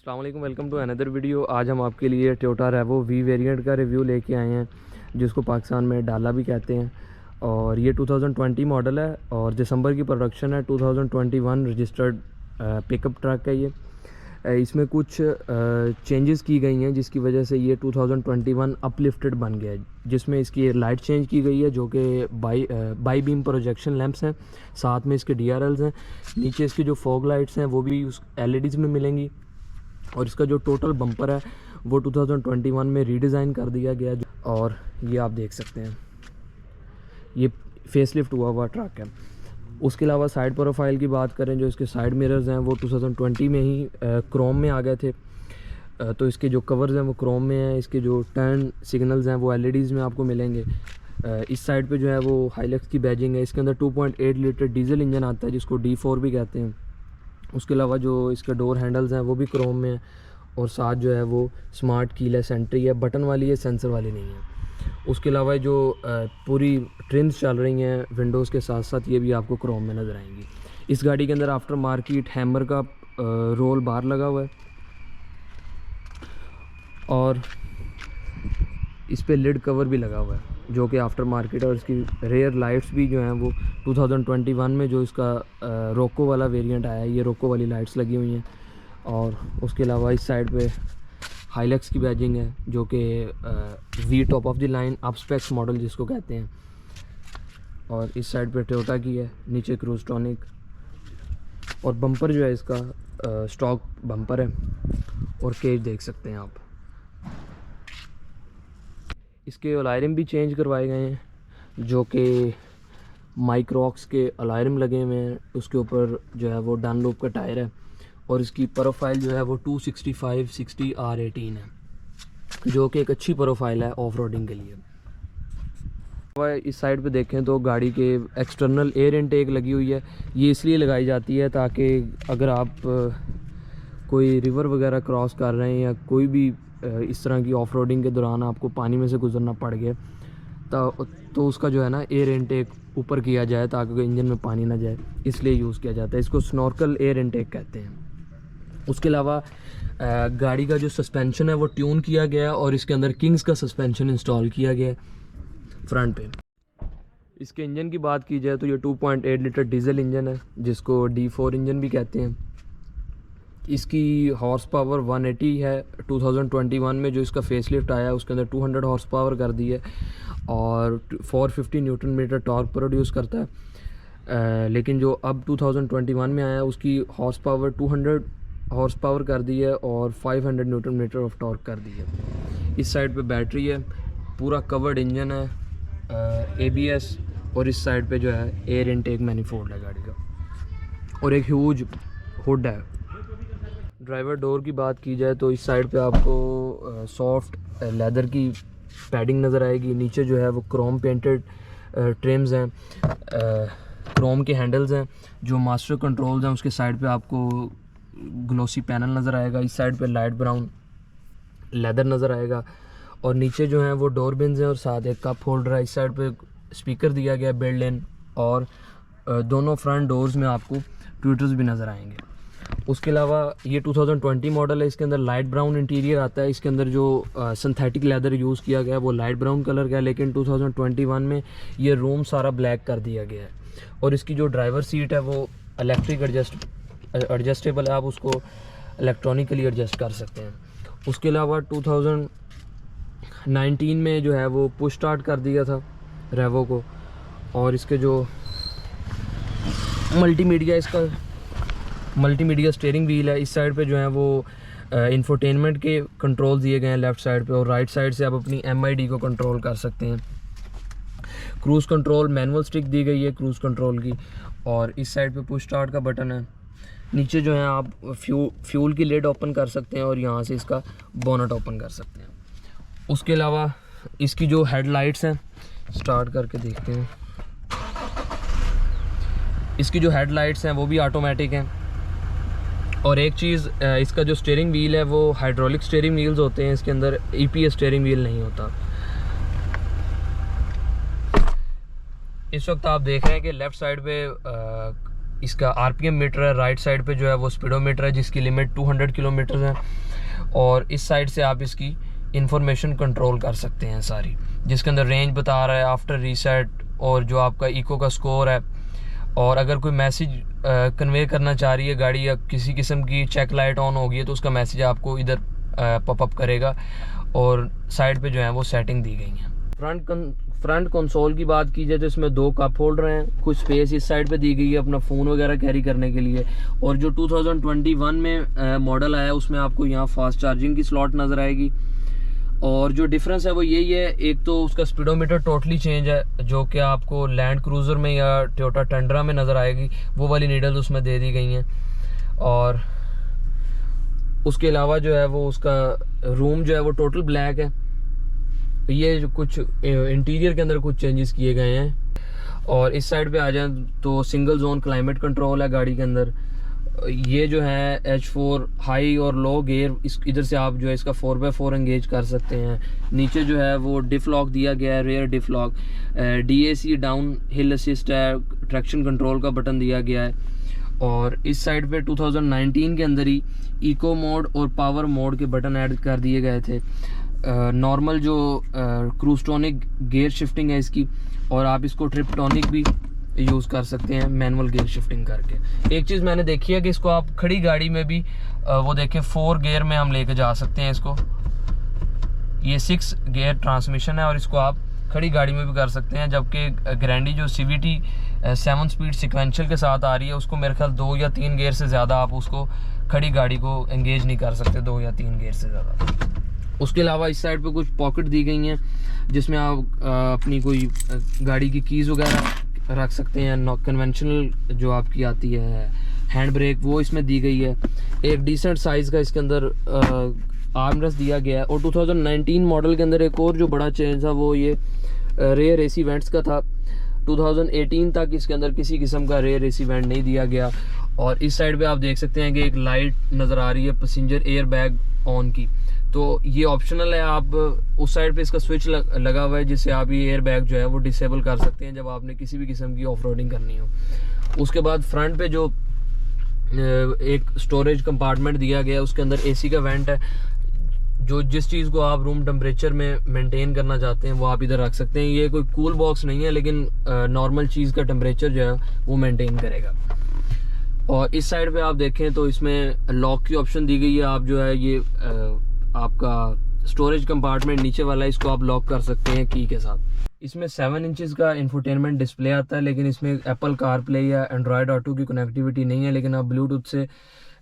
अस्सलाम वालेकुम, welcome to another video. आज हम आपके लिए टोयोटा रेवो वी वेरिएंट का रिव्यू लेके आए हैं, जिसको पाकिस्तान में डाला भी कहते हैं। और ये 2020 मॉडल है और दिसंबर की प्रोडक्शन है। 2021 रजिस्टर्ड पिकअप ट्रक है ये। इसमें कुछ चेंजेस की गई हैं जिसकी वजह से ये 2021 अपलिफ्टेड बन गया है, जिसमें इसकी लाइट चेंज की गई है जो कि बाई बीम प्रोजेक्शन लैंप्स हैं, साथ में इसके DRLs हैं। नीचे इसकी जो फॉग लाइट्स हैं वो भी उस LEDs में मिलेंगी। और इसका जो टोटल बम्पर है वो 2021 में रीडिज़ाइन कर दिया गया और ये आप देख सकते हैं, ये फेसलिफ्ट हुआ ट्रक है। उसके अलावा साइड प्रोफाइल की बात करें, जो इसके साइड मिरर्स हैं वो 2020 में ही क्रोम में आ गए थे। तो इसके जो कवर्स हैं वो क्रोम में हैं। इसके जो टर्न सिग्नल्स हैं वो LEDs में आपको मिलेंगे। इस साइड पे जो है वो हाइलक्स की बैजिंग है। इसके अंदर 2.8 लीटर डीजल इंजन आता है जिसको D4 भी कहते हैं। उसके अलावा जो इसके डोर हैंडल्स हैं वो भी क्रोम में है और साथ जो है वो स्मार्ट कीलेस एंट्री है, बटन वाली है, सेंसर वाली नहीं है। उसके अलावा जो पूरी ट्रिम्स चल रही हैं विंडोज़ के साथ साथ, ये भी आपको क्रोम में नज़र आएंगी। इस गाड़ी के अंदर आफ्टर मार्केट हैमर का रोल बार लगा हुआ है और इस पे लिड कवर भी लगा हुआ है जो कि आफ्टर मार्केट है। और इसकी रेयर लाइट्स भी जो हैं वो 2021 में जो इसका रोको वाला वेरिएंट आया है, ये रोको वाली लाइट्स लगी हुई हैं। और उसके अलावा इस साइड पे हाइलक्स की बैजिंग है जो कि V top of the line upspecs model जिसको कहते हैं। और इस साइड पे टोयोटा की है, नीचे क्रूजट्रॉनिक। और बम्पर जो है इसका स्टॉक बम्पर है और केज देख सकते हैं आप। इसके अलायरम भी चेंज करवाए गए हैं जो कि माइक्रोक्स के अलायरम लगे हुए हैं। उसके ऊपर जो है वो डनलोप का टायर है और इसकी प्रोफाइल जो है वो 265/60 R18 है जो कि एक अच्छी प्रोफाइल है ऑफ रोडिंग के लिए। इस साइड पे देखें तो गाड़ी के एक्सटर्नल एयर इनटेक लगी हुई है। ये इसलिए लगाई जाती है ताकि अगर आप कोई रिवर वगैरह क्रॉस कर रहे हैं या कोई भी इस तरह की ऑफ रोडिंग के दौरान आपको पानी में से गुजरना पड़ गया तो उसका जो है ना एयर इनटेक ऊपर किया जाए ताकि इंजन में पानी ना जाए, इसलिए यूज़ किया जाता है। इसको स्नॉर्कल एयर इनटेक कहते हैं। उसके अलावा गाड़ी का जो सस्पेंशन है वो ट्यून किया गया और इसके अंदर किंग्स का सस्पेंशन इंस्टॉल किया गया फ्रंट पे। इसके इंजन की बात की जाए तो ये 2.8 लीटर डीजल इंजन है जिसको D4 इंजन भी कहते हैं। इसकी हॉर्स पावर 180 है। 2021 में जो इसका फेसलिफ्ट आया उसके अंदर 200 हॉर्स पावर कर दी है और 450 न्यूटन मीटर टॉर्क प्रोड्यूस करता है। लेकिन जो अब 2021 में आया उसकी हॉर्स पावर 200 हॉर्स पावर कर दी है और 500 न्यूटन मीटर ऑफ टॉर्क कर दी है। इस साइड पे बैटरी है, पूरा कवर्ड इंजन है, ABS। और इस साइड पे जो है एयर इनटेक मैनिफोल्ड है गाड़ी का और एक ह्यूज हुड है। ड्राइवर डोर की बात की जाए तो इस साइड पे आपको सॉफ्ट लेदर की पैडिंग नज़र आएगी। नीचे जो है वो क्रोम पेंटेड ट्रिम्स हैं, क्रोम के हैंडल्स हैं। जो मास्टर कंट्रोल्स हैं उसके साइड पे आपको ग्लोसी पैनल नज़र आएगा। इस साइड पे लाइट ब्राउन लेदर नज़र आएगा और नीचे जो है वो डोर बिन्स हैं और साथ एक कप होल्डर है। इस साइड पे स्पीकर दिया गया बिल्ड इन और दोनों फ्रंट डोर्स में आपको ट्विटर्स भी नज़र आएंगे। उसके अलावा ये 2020 मॉडल है। इसके अंदर लाइट ब्राउन इंटीरियर आता है। इसके अंदर जो सिंथेटिक लेदर यूज़ किया गया है वो लाइट ब्राउन कलर का है, लेकिन 2021 में ये रूम सारा ब्लैक कर दिया गया है। और इसकी जो ड्राइवर सीट है वो इलेक्ट्रिक एडजस्टेबल है, आप उसको इलेक्ट्रॉनिकली एडजस्ट कर सकते हैं। उसके अलावा 2019 में जो है वो पुश स्टार्ट कर दिया था रेवो को। और इसके जो मल्टीमीडिया स्टीयरिंग व्हील है। इस साइड पे जो है वो इंफोटेनमेंट के कंट्रोल दिए गए हैं लेफ़्ट साइड पे और राइट साइड से आप अपनी MID को कंट्रोल कर सकते हैं। क्रूज़ कंट्रोल मैनुअल स्टिक दी गई है क्रूज़ कंट्रोल की। और इस साइड पे पुश स्टार्ट का बटन है। नीचे जो है आप फ्यूल की लिड ओपन कर सकते हैं और यहाँ से इसका बोनट ओपन कर सकते हैं। उसके अलावा इसकी जो हेडलाइट्स हैं, स्टार्ट करके देखते हैं। इसकी जो हेडलाइट्स हैं वो भी ऑटोमेटिक हैं। और एक चीज़, इसका जो स्टीयरिंग व्हील है वो हाइड्रोलिक स्टीयरिंग व्हील्स होते हैं, इसके अंदर EPS स्टीयरिंग व्हील नहीं होता। इस वक्त आप देख रहे हैं कि लेफ़्ट साइड पे इसका आरपीएम मीटर है, राइट साइड पे जो है वो स्पीडोमीटर है जिसकी लिमिट 200 किलोमीटर है, और इस साइड से आप इसकी इंफॉर्मेशन कंट्रोल कर सकते हैं सारी, जिसके अंदर रेंज बता रहा है, आफ्टर रीसेट, और जो आपका इको का स्कोर है, और अगर कोई मैसेज कन्वे करना चाह रही है गाड़ी या किसी किस्म की चेक लाइट ऑन होगी है तो उसका मैसेज आपको इधर पॉपअप करेगा, और साइड पे जो है वो सेटिंग दी गई है। फ्रंट कंसोल की बात की जाए तो इसमें 2 कप होल्डर हैं, कुछ स्पेस इस साइड पे दी गई है अपना फ़ोन वगैरह कैरी करने के लिए, और जो 2021 में मॉडल आया उसमें आपको यहाँ फास्ट चार्जिंग की स्लॉट नज़र आएगी। और जो डिफरेंस है वो यही है, एक तो उसका स्पीडोमीटर टोटली चेंज है, जो कि आपको लैंड क्रूज़र में या टोयोटा टंड्रा में नज़र आएगी, वो वाली नीडल उसमें दे दी गई हैं। और उसके अलावा जो है वो उसका रूम जो है वो टोटल ब्लैक है। ये जो कुछ इंटीरियर के अंदर कुछ चेंजेस किए गए हैं। और इस साइड पे आ जाएं तो सिंगल जोन क्लाइमेट कंट्रोल है गाड़ी के अंदर। ये जो है H4 हाई और लो गियर, इस इधर से आप जो है इसका 4x4 एंगेज कर सकते हैं। नीचे जो है वो डिफ लॉक दिया गया है, rear diff lock, DAC downhill assist है, ट्रैक्शन कंट्रोल का बटन दिया गया है। और इस साइड पे 2019 के अंदर ही इको मोड और पावर मोड के बटन ऐड कर दिए गए थे। नॉर्मल जो क्रूस्टोनिक गियर शिफ्टिंग है इसकी, और आप इसको ट्रिप्टोनिक भी यूज़ कर सकते हैं मैनुअल गियर शिफ्टिंग करके। एक चीज़ मैंने देखी है कि इसको आप खड़ी गाड़ी में भी वो देखें 4 गियर में हम लेके जा सकते हैं इसको। ये 6 गियर ट्रांसमिशन है और इसको आप खड़ी गाड़ी में भी कर सकते हैं, जबकि ग्रैंडी जो CVT 7 स्पीड सिक्वेंशियल के साथ आ रही है उसको मेरे ख्याल 2 या 3 गियर से ज़्यादा आप उसको खड़ी गाड़ी को एंगेज नहीं कर सकते, 2 या 3 गियर से ज़्यादा। उसके अलावा इस साइड पे कुछ पॉकेट दी गई हैं जिसमें आप अपनी कोई गाड़ी की कीज़ वगैरह रख सकते हैं। कन्वेंशनल जो आपकी आती है हैंड ब्रेक वो इसमें दी गई है। एक डिसेंट साइज़ का इसके अंदर आर्मरेस्ट दिया गया है। और 2019 मॉडल के अंदर एक और जो बड़ा चेंज था वो ये रेयर AC वेंट्स का था। 2018 तक इसके अंदर किसी किस्म का रेयर AC वेंट नहीं दिया गया। और इस साइड पे आप देख सकते हैं कि एक लाइट नज़र आ रही है पैसेंजर एयर बैग ऑन की, तो ये ऑप्शनल है। आप उस साइड पे इसका स्विच लगा हुआ है जिससे आप ये एयर बैग जो है वो डिसेबल कर सकते हैं जब आपने किसी भी किस्म की ऑफ रोडिंग करनी हो। उसके बाद फ्रंट पे जो एक स्टोरेज कंपार्टमेंट दिया गया है उसके अंदर AC का वेंट है, जो जिस चीज़ को आप रूम टेम्परेचर में मेंटेन करना चाहते हैं वो आप इधर रख सकते हैं। ये कोई कूल बॉक्स नहीं है, लेकिन नॉर्मल चीज़ का टेम्परेचर जो है वो मेंटेन करेगा। और इस साइड पे आप देखें तो इसमें लॉक की ऑप्शन दी गई है। आप जो है ये आपका स्टोरेज कंपार्टमेंट नीचे वाला है, इसको आप लॉक कर सकते हैं की के साथ। इसमें 7 इंचज़ का इंफोटेनमेंट डिस्प्ले आता है, लेकिन इसमें एप्पल कारप्ले या एंड्रॉयड ऑटो की कनेक्टिविटी नहीं है, लेकिन आप ब्लूटूथ से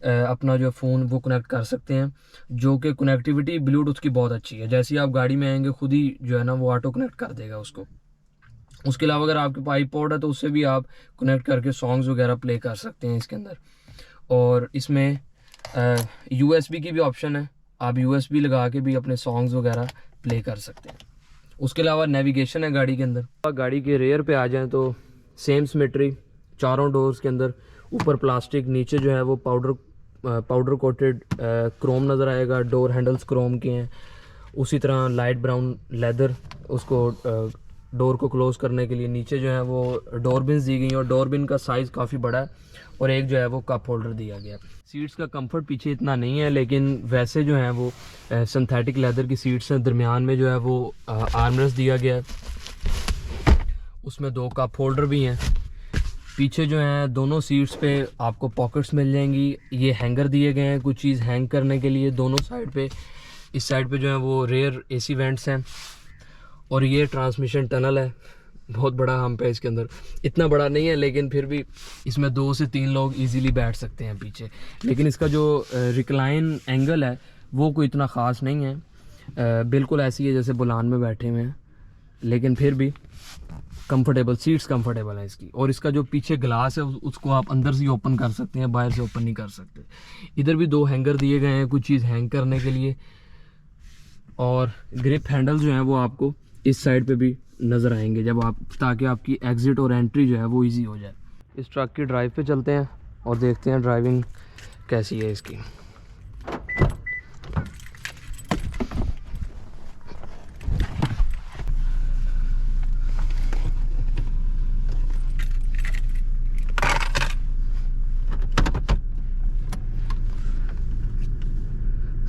अपना जो फ़ोन वो कनेक्ट कर सकते हैं, जो कि कनेक्टिविटी ब्लूटूथ की बहुत अच्छी है। जैसे ही आप गाड़ी में आएंगे खुद ही जो है ना वो ऑटो कनेक्ट कर देगा उसको। उसके अलावा अगर आपके पास आईपॉड है तो उससे भी आप कनेक्ट करके सॉन्ग्स वगैरह प्ले कर सकते हैं इसके अंदर। और इसमें USB की भी ऑप्शन है, आप USB लगा के भी अपने सॉन्ग्स वगैरह प्ले कर सकते हैं। उसके अलावा नेविगेशन है गाड़ी के अंदर। गाड़ी के रेयर पे आ जाएं तो सेम सिमेट्री, चारों डोर्स के अंदर ऊपर प्लास्टिक, नीचे जो है वो पाउडर कोटेड क्रोम नज़र आएगा। डोर हैंडल्स क्रोम के हैं। उसी तरह लाइट ब्राउन लेदर, उसको डोर को क्लोज़ करने के लिए नीचे जो है वो डोर बिन्स दी गई हैं, और डोर बिन का साइज़ काफ़ी बड़ा है, और एक जो है वो कप होल्डर दिया गया। सीट्स का कंफर्ट पीछे इतना नहीं है, लेकिन वैसे जो है वो सिंथेटिक लेदर की सीट्स हैं। दरमियान में जो है वो आर्मरेस्ट दिया गया है, उसमें 2 कप होल्डर भी हैं। पीछे जो है दोनों सीट्स पे आपको पॉकेट्स मिल जाएंगी। ये हैंगर दिए गए हैं कुछ चीज़ हैंग करने के लिए दोनों साइड पे। इस साइड पे जो है वो रेयर AC वेंट्स हैं, और ये ट्रांसमिशन टनल है, बहुत बड़ा हम पे इसके अंदर। इतना बड़ा नहीं है, लेकिन फिर भी इसमें 2 से 3 लोग इजीली बैठ सकते हैं पीछे। लेकिन इसका जो रिक्लाइन एंगल है वो कोई इतना ख़ास नहीं है, बिल्कुल ऐसी है जैसे बुलान में बैठे हुए हैं, लेकिन फिर भी कंफर्टेबल सीट्स कंफर्टेबल है इसकी। और इसका जो पीछे ग्लास है उसको आप अंदर से ओपन कर सकते हैं, बाहर से ओपन नहीं कर सकते। इधर भी 2 हैंगर दिए गए हैं कुछ चीज़ हैंग करने के लिए। और ग्रिप हैंडल जो है वो आपको इस साइड पे भी नज़र आएंगे जब आप, ताकि आपकी एग्ज़िट और एंट्री जो है वो इजी हो जाए। इस ट्रक की ड्राइव पे चलते हैं और देखते हैं ड्राइविंग कैसी है इसकी।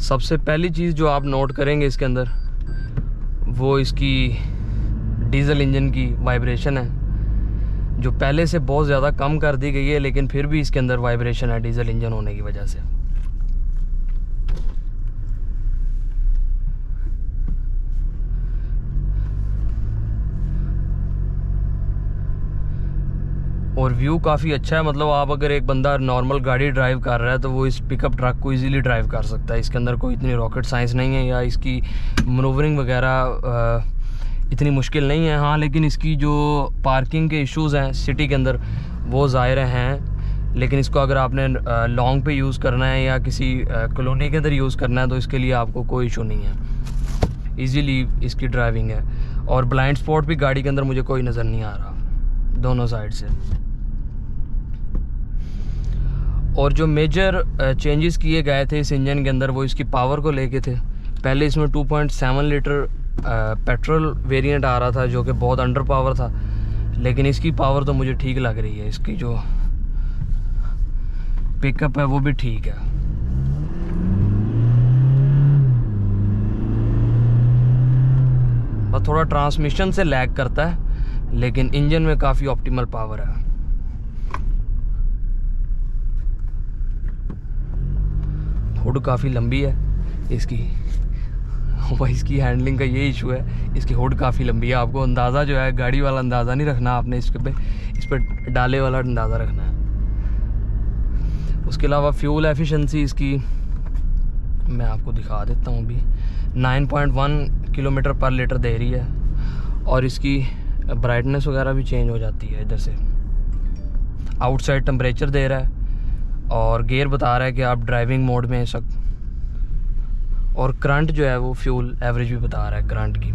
सबसे पहली चीज़ जो आप नोट करेंगे इसके अंदर वो इसकी डीज़ल इंजन की वाइब्रेशन है, जो पहले से बहुत ज़्यादा कम कर दी गई है, लेकिन फिर भी इसके अंदर वाइब्रेशन है डीज़ल इंजन होने की वजह से। और व्यू काफ़ी अच्छा है, मतलब आप अगर एक बंदा नॉर्मल गाड़ी ड्राइव कर रहा है तो वो इस पिकअप ट्रक को इजीली ड्राइव कर सकता है। इसके अंदर कोई इतनी रॉकेट साइंस नहीं है या इसकी मनूवरिंग वगैरह इतनी मुश्किल नहीं है। हाँ, लेकिन इसकी जो पार्किंग के इश्यूज़ हैं सिटी के अंदर वो ज़ाहिर हैं, लेकिन इसको अगर आपने लॉन्ग पे यूज़ करना है या किसी कॉलोनी के अंदर यूज़ करना है तो इसके लिए आपको कोई इशू नहीं है, ईज़िली इसकी ड्राइविंग है। और ब्लाइंड स्पॉट भी गाड़ी के अंदर मुझे कोई नज़र नहीं आ रहा दोनों साइड से। और जो मेजर चेंजेस किए गए थे इस इंजन के अंदर वो इसकी पावर को लेके थे। पहले इसमें 2.7 लीटर पेट्रोल वेरिएंट आ रहा था जो कि बहुत अंडर पावर था, लेकिन इसकी पावर तो मुझे ठीक लग रही है। इसकी जो पिकअप है वो भी ठीक है। बस थोड़ा ट्रांसमिशन से लैग करता है, लेकिन इंजन में काफ़ी ऑप्टिमल पावर है। हुड काफ़ी लंबी है इसकी, वही इसकी हैंडलिंग का ये इशू है, इसकी हुड काफ़ी लंबी है। आपको अंदाज़ा जो है गाड़ी वाला अंदाज़ा नहीं रखना आपने, इस पर डाले वाला अंदाज़ा रखना है। उसके अलावा फ्यूल एफिशिएंसी इसकी मैं आपको दिखा देता हूँ अभी, 9.1 किलोमीटर पर लीटर दे रही है। और इसकी ब्राइटनेस वगैरह भी चेंज हो जाती है इधर से। आउटसाइड टेम्परेचर दे रहा है और गियर बता रहा है कि आप ड्राइविंग मोड में सब। और करंट जो है वो फ्यूल एवरेज भी बता रहा है करंट की।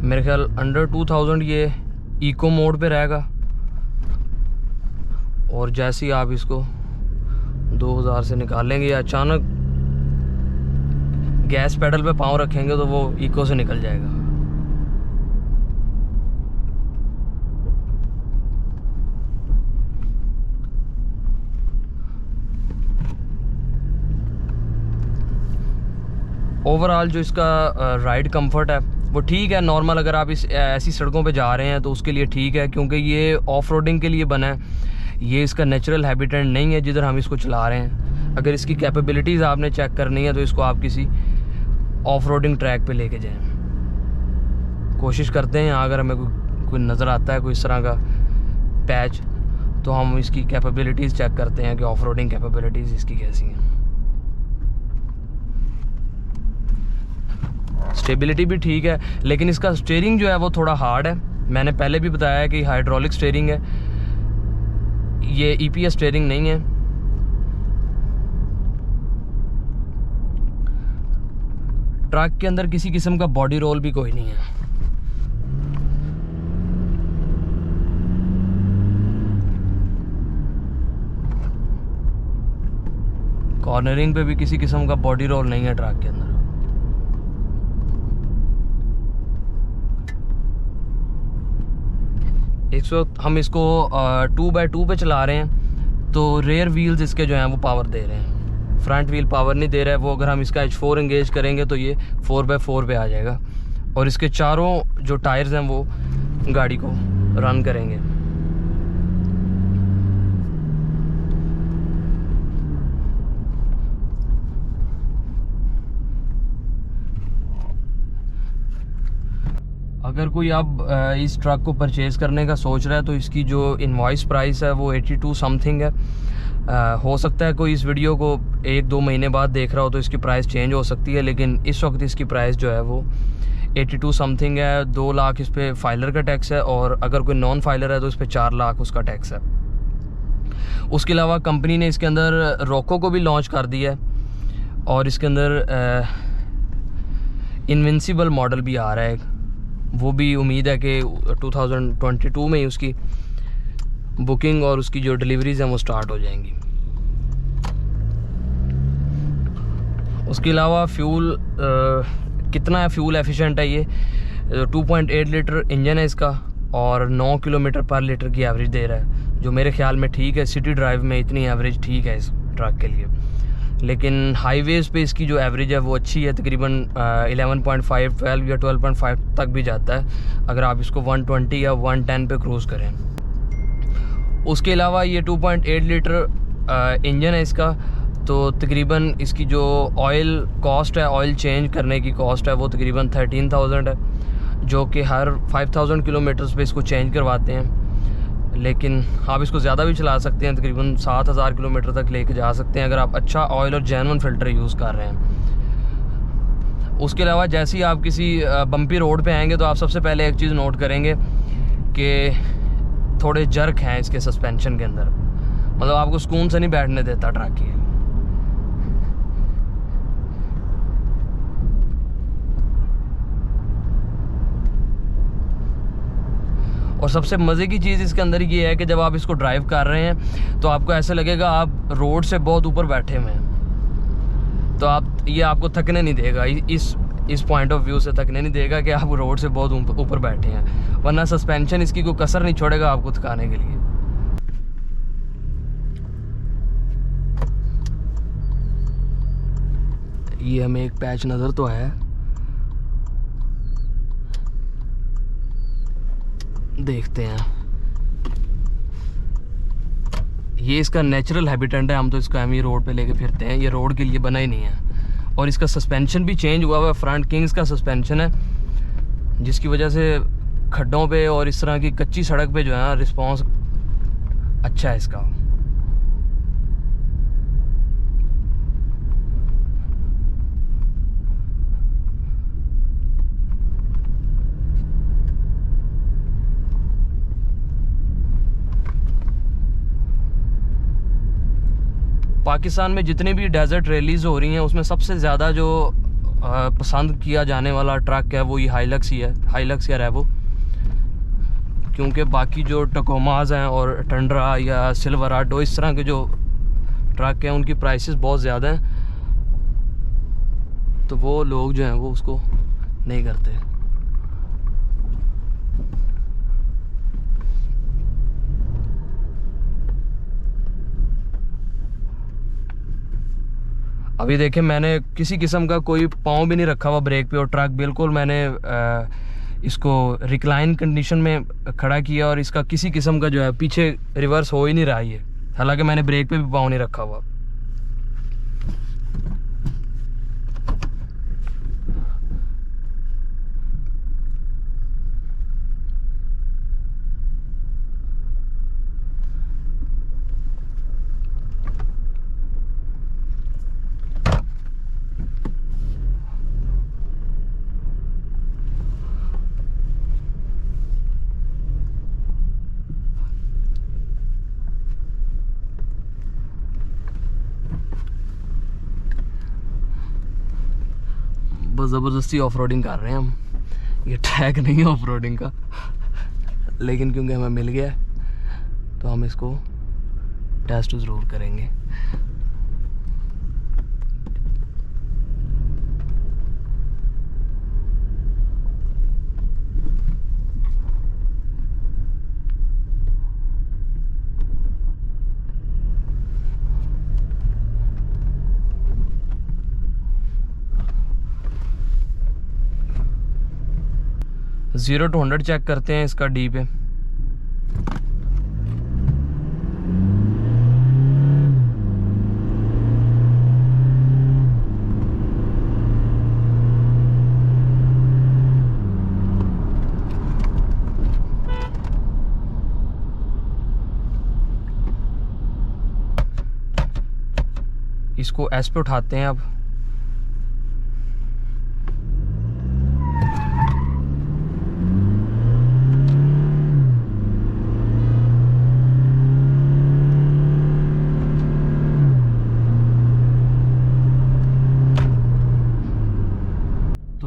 मेरे ख्याल अंडर 2000 ये इको मोड पे रहेगा, और जैसे ही आप इसको 2000 से निकालेंगे या अचानक गैस पेडल पे पाँव रखेंगे तो वो इको से निकल जाएगा। ओवरऑल जो इसका राइड कंफर्ट है वो ठीक है, नॉर्मल। अगर आप ऐसी सड़कों पे जा रहे हैं तो उसके लिए ठीक है, क्योंकि ये ऑफ रोडिंग के लिए बना है। ये इसका नेचुरल हैबिटेट नहीं है जिधर हम इसको चला रहे हैं। अगर इसकी कैपेबिलिटीज़ आपने चेक करनी है तो इसको आप किसी ऑफ रोडिंग ट्रैक पे लेके जाएं। कोशिश करते हैं अगर हमें कोई नज़र आता है कोई इस तरह का पैच, तो हम इसकी कैपेबिलिटीज़ चेक करते हैं कि ऑफ रोडिंग कैपेबिलिटीज़ इसकी कैसी हैं। स्टेबिलिटी भी ठीक है, लेकिन इसका स्टीयरिंग जो है वो थोड़ा हार्ड है। मैंने पहले भी बताया कि हाइड्रोलिक स्टीयरिंग है, ये EPS स्टीयरिंग नहीं है। ट्रक के अंदर किसी किस्म का बॉडी रोल भी कोई नहीं है। कॉर्नरिंग पे भी किसी किस्म का बॉडी रोल नहीं है ट्रक के अंदर। हम इसको 2x2 पे चला रहे हैं तो रेयर व्हील्स इसके जो हैं वो पावर दे रहे हैं, फ्रंट व्हील पावर नहीं दे रहा है वो। अगर हम इसका H4 एंगेज करेंगे तो ये 4x4 पे आ जाएगा, और इसके चारों जो टायर्स हैं वो गाड़ी को रन करेंगे। अगर कोई अब इस ट्रक को परचेज़ करने का सोच रहा है तो इसकी जो इनवॉइस प्राइस है वो 82 समथिंग है। हो सकता है कोई इस वीडियो को 1-2 महीने बाद देख रहा हो तो इसकी प्राइस चेंज हो सकती है, लेकिन इस वक्त इसकी प्राइस जो है वो 82 समथिंग है। 2 लाख इस पर फाइलर का टैक्स है, और अगर कोई नॉन फाइलर है तो इस पर 4 लाख उसका टैक्स है। उसके अलावा कंपनी ने इसके अंदर रोको को भी लॉन्च कर दिया है, और इसके अंदर इनविंसिबल मॉडल भी आ रहा है। वो भी उम्मीद है कि 2022 में ही उसकी बुकिंग और उसकी जो डिलीवरीज हैं वो स्टार्ट हो जाएंगी। उसके अलावा फ्यूल कितना है, फ्यूल एफिशिएंट है ये 2.8 लीटर इंजन है इसका, और 9 किलोमीटर पर लीटर की एवरेज दे रहा है, जो मेरे ख्याल में ठीक है। सिटी ड्राइव में इतनी एवरेज ठीक है इस ट्रक के लिए। लेकिन हाईवेज़ पे इसकी जो एवरेज है वो अच्छी है, तकरीबन 11.5, 12 या 12.5 तक भी जाता है अगर आप इसको 120 या 110 पे क्रूज़ करें। उसके अलावा ये 2.8 लीटर इंजन है इसका, तो तकरीबन इसकी जो ऑयल कॉस्ट है, ऑयल चेंज करने की कॉस्ट है, वो तकरीबन 13,000 है, जो कि हर 5,000 किलोमीटर्स पे इसको चेंज करवाते हैं। लेकिन आप इसको ज़्यादा भी चला सकते हैं, तकरीबन 7,000 किलोमीटर तक लेके जा सकते हैं अगर आप अच्छा ऑयल और जेन्युइन फ़िल्टर यूज़ कर रहे हैं। उसके अलावा जैसे ही आप किसी बम्पी रोड पे आएंगे तो आप सबसे पहले एक चीज़ नोट करेंगे कि थोड़े जर्क हैं इसके सस्पेंशन के अंदर, मतलब आपको सुकून से नहीं बैठने देता ट्रक ये। और सबसे मज़े की चीज़ इसके अंदर ये है कि जब आप इसको ड्राइव कर रहे हैं तो आपको ऐसा लगेगा आप रोड से बहुत ऊपर बैठे हुए हैं, तो ये आपको थकने नहीं देगा, इस पॉइंट ऑफ व्यू से थकने नहीं देगा कि आप रोड से बहुत ऊपर बैठे हैं, वरना सस्पेंशन इसकी कोई कसर नहीं छोड़ेगा आपको थकाने के लिए। ये हमें एक पैच नज़र तो आया, देखते हैं। ये इसका नेचुरल हैबिटेट है, हम तो इसको हम ही रोड पे लेके फिरते हैं, ये रोड के लिए बना ही नहीं है। और इसका सस्पेंशन भी चेंज हुआ है, फ्रंट किंग्स का सस्पेंशन है, जिसकी वजह से खड्डों पे और इस तरह की कच्ची सड़क पे जो है रिस्पांस अच्छा है इसका। पाकिस्तान में जितनी भी डेजर्ट रैलीज़ हो रही हैं उसमें सबसे ज़्यादा जो पसंद किया जाने वाला ट्रक है वो ये हाइलक्स ही है, हाइलक्स या रेवो, क्योंकि बाकी जो टकोमाज हैं और टंड्रा या सिल्वराडो इस तरह के जो ट्रक हैं उनकी प्राइसेस बहुत ज़्यादा हैं, तो वो लोग जो हैं वो उसको नहीं करते। अभी देखें मैंने किसी किस्म का कोई पाँव भी नहीं रखा हुआ ब्रेक पे, और ट्रक बिल्कुल मैंने इसको रिक्लाइन कंडीशन में खड़ा किया और इसका किसी किस्म का जो है पीछे रिवर्स हो ही नहीं रहा है, हालांकि मैंने ब्रेक पे भी पाँव नहीं रखा हुआ। बस ज़बरदस्ती ऑफ रोडिंग कर रहे हैं हम, ये ट्रैक नहीं है ऑफ रोडिंग का, लेकिन क्योंकि हमें मिल गया तो हम इसको टेस्ट ज़रूर करेंगे। ज़ीरो टू 100 चेक करते हैं इसका डी पे। इसको एस पे उठाते हैं अब।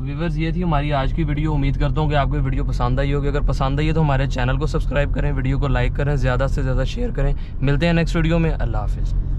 व्यूअर्स, ये थी हमारी आज की वीडियो। उम्मीद करता हूँ कि आपको वीडियो पसंद आई होगी। अगर पसंद आई है तो हमारे चैनल को सब्सक्राइब करें, वीडियो को लाइक करें, ज़्यादा से ज़्यादा शेयर करें। मिलते हैं नेक्स्ट वीडियो में। अल्लाह हाफिज़।